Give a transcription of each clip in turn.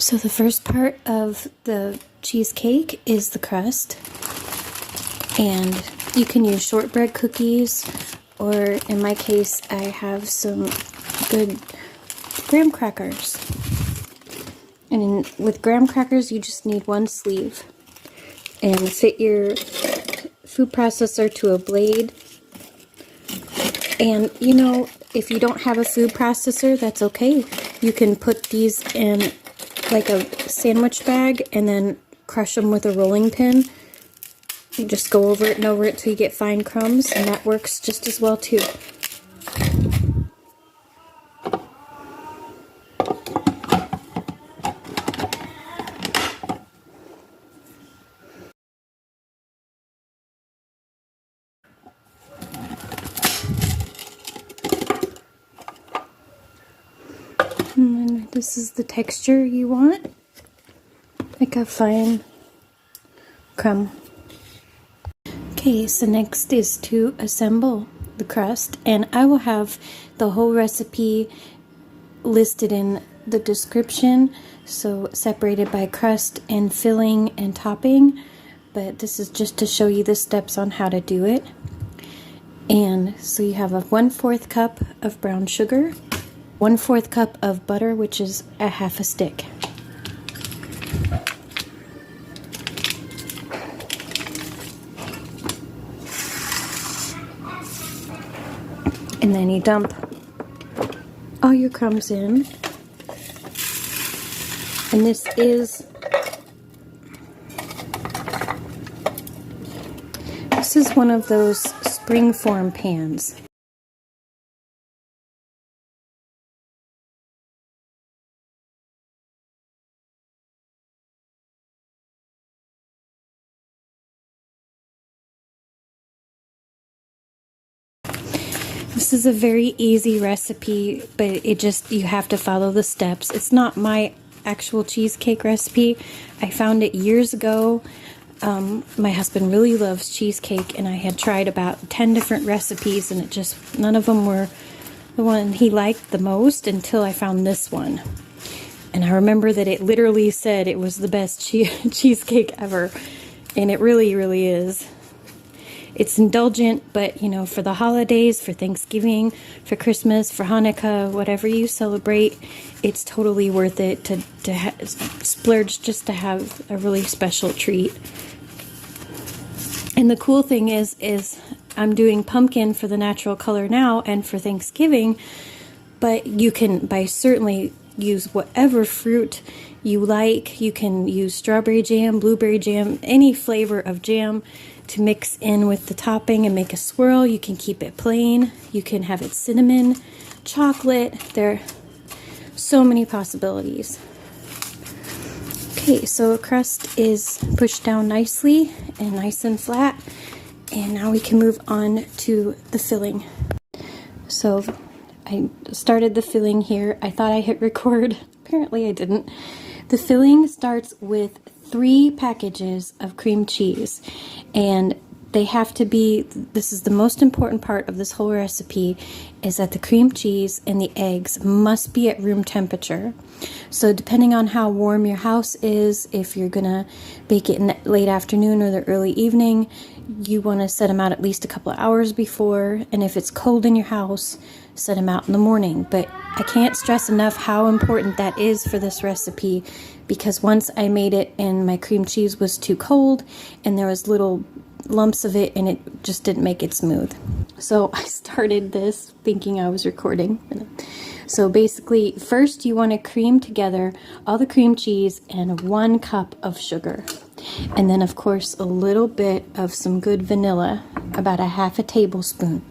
So the first part of the cheesecake is the crust, and you can use shortbread cookies, or in my case I have some good graham crackers. And with graham crackers you just need one sleeve, and fit your food processor to a blade. And you know, if you don't have a food processor, that's okay. You can put these in like a sandwich bag and then crush them with a rolling pin. You just go over it and over it till you get fine crumbs, and that works just as well too. And then this is the texture you want, like a fine crumb. Okay, so next is to assemble the crust, and I will have the whole recipe listed in the description, so separated by crust and filling and topping, but this is just to show you the steps on how to do it. And so you have a 1/4 cup of brown sugar, 1/4 cup of butter, which is a half a stick. And then you dump all your crumbs in. And this is one of those springform pans. This is a very easy recipe, but you have to follow the steps. It's not my actual cheesecake recipe. I found it years ago. My husband really loves cheesecake, and I had tried about 10 different recipes, and none of them were the one he liked the most until I found this one. And I remember that it literally said it was the best cheesecake ever, and it really, really is. It's indulgent, but you know, for the holidays, for Thanksgiving, for Christmas, for Hanukkah, whatever you celebrate, it's totally worth it to splurge just to have a really special treat. And the cool thing is I'm doing pumpkin for the natural color now and for Thanksgiving, but you can certainly use whatever fruit you like. You can use strawberry jam, blueberry jam, any flavor of jam to mix in with the topping and make a swirl. You can keep it plain. You can have it cinnamon, chocolate. There are so many possibilities. Okay, so the crust is pushed down nicely and nice and flat. And now we can move on to the filling. So I started the filling here. I thought I hit record. Apparently I didn't. The filling starts with 3 packages of cream cheese, and they have to be, this is the most important part of this whole recipe, is that the cream cheese and the eggs must be at room temperature. So depending on how warm your house is, if you're gonna bake it in the late afternoon or the early evening, you want to set them out at least a couple of hours before, and if it's cold in your house, set them out in the morning. But I can't stress enough how important that is for this recipe, because once I made it and my cream cheese was too cold and there was little lumps of it and it just didn't make it smooth. So I started this thinking I was recording. So basically, first you want to cream together all the cream cheese and 1 cup of sugar. And then of course a little bit of some good vanilla, about a half a tablespoon.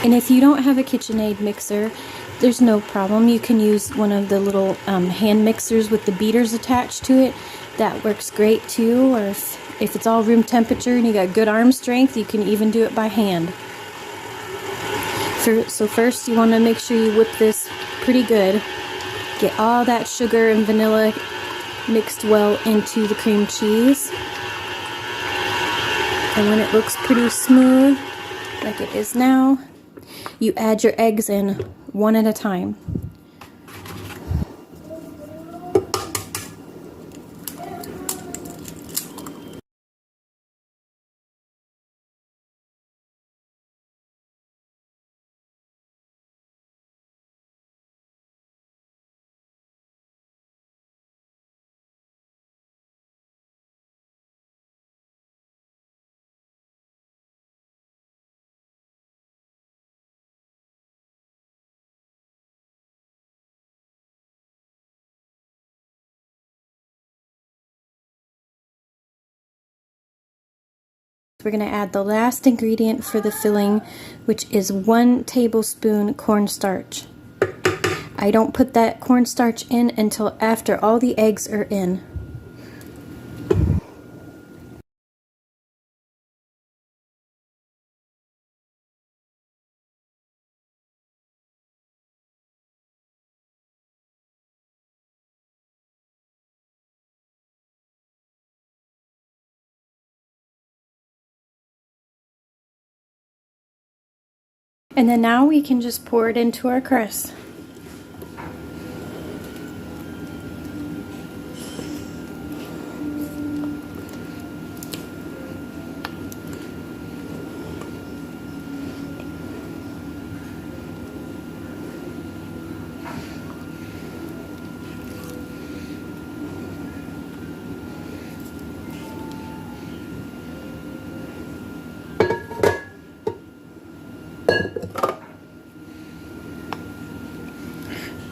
And if you don't have a KitchenAid mixer, there's no problem. You can use one of the little hand mixers with the beaters attached to it. That works great too. Or if it's all room temperature and you got good arm strength, you can even do it by hand. So first you want to make sure you whip this pretty good. Get all that sugar and vanilla mixed well into the cream cheese. And when it looks pretty smooth, like it is now, you add your eggs in one at a time. we're going to add the last ingredient for the filling, which is 1 tablespoon cornstarch. I don't put that cornstarch in until after all the eggs are in. And then now we can just pour it into our crust.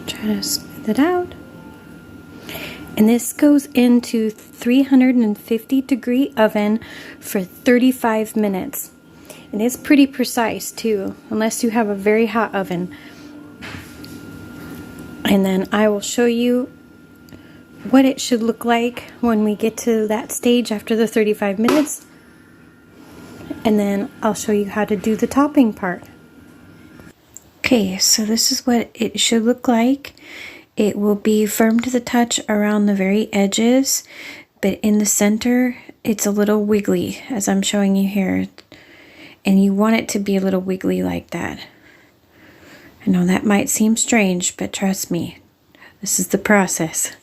Try to smooth it out. And this goes into 350-degree oven for 35 minutes. And it's pretty precise too, unless you have a very hot oven. And then I will show you what it should look like when we get to that stage after the 35 minutes. And then I'll show you how to do the topping part. Okay, so this is what it should look like. It will be firm to the touch around the very edges, but in the center, it's a little wiggly, as I'm showing you here. And you want it to be a little wiggly like that. I know that might seem strange, but trust me, this is the process.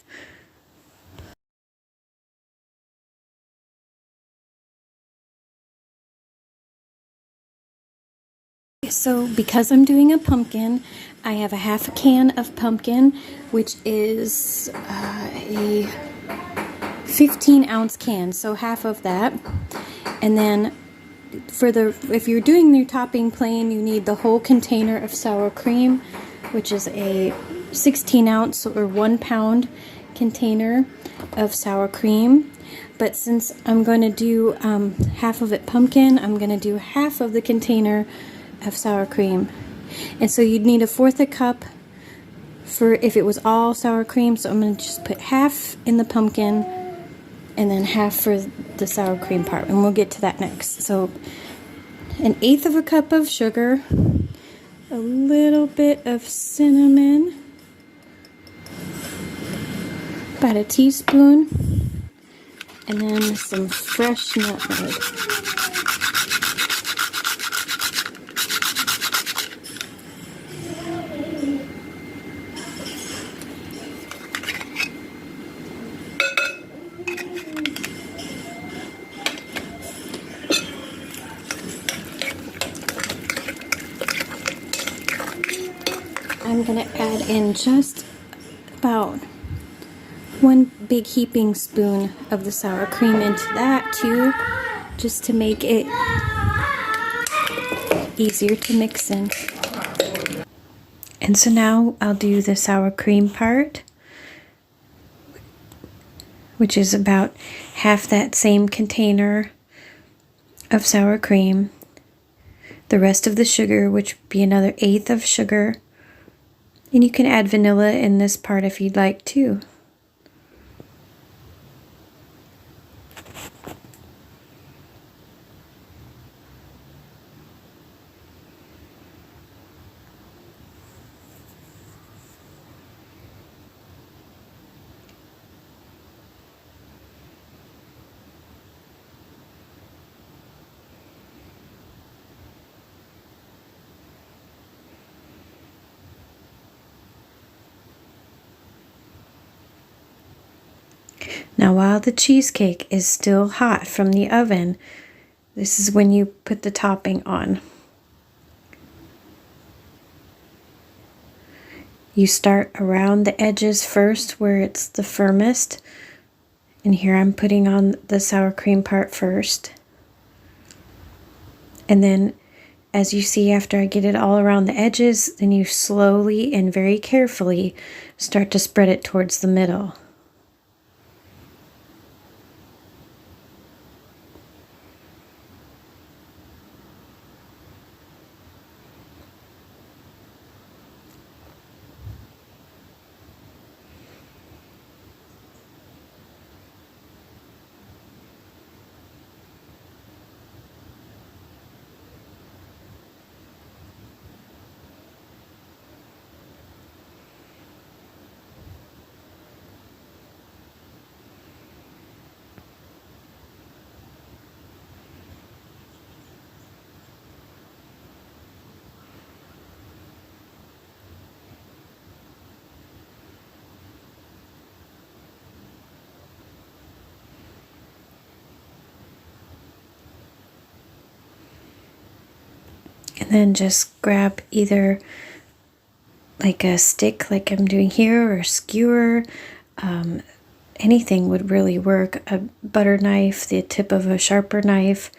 So because I'm doing a pumpkin, I have a half a can of pumpkin, which is a 15-ounce can, so half of that. And then if you're doing your topping plain, you need the whole container of sour cream, which is a 16-ounce or 1-pound container of sour cream. But since I'm going to do half of it pumpkin, I'm going to do half of the container of sour cream. And so you'd need 1/4 cup for if it was all sour cream. So I'm going to just put half in the pumpkin and then half for the sour cream part, and we'll get to that next. So 1/8 cup of sugar, a little bit of cinnamon, about a teaspoon, and then some fresh nutmeg. I'm going to add in just about 1 big heaping spoon of the sour cream into that too, just to make it easier to mix in. And so now I'll do the sour cream part, which is about half that same container of sour cream. The rest of the sugar, which would be another 1/8 of sugar. And you can add vanilla in this part if you'd like to. Now while the cheesecake is still hot from the oven, this is when you put the topping on. You start around the edges first where it's the firmest. And here I'm putting on the sour cream part first. And then as you see, after I get it all around the edges, then you slowly and very carefully start to spread it towards the middle. then just grab either like a stick like I'm doing here, or a skewer. Anything would really work. A butter knife, the tip of a sharper knife,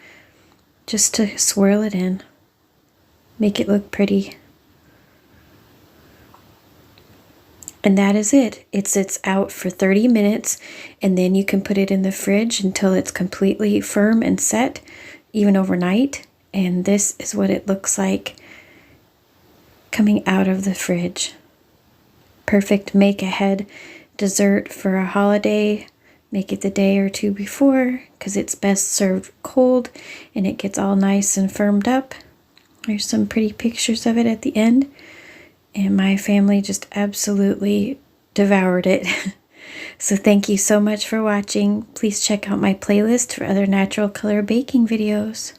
just to swirl it in. Make it look pretty. And that is it. It sits out for 30 minutes, and then you can put it in the fridge until it's completely firm and set, even overnight. And this is what it looks like coming out of the fridge. Perfect make-ahead dessert for a holiday. Make it the day or two before, because it's best served cold and it gets all nice and firmed up. There's some pretty pictures of it at the end. And my family just absolutely devoured it. So thank you so much for watching. Please check out my playlist for other natural color baking videos.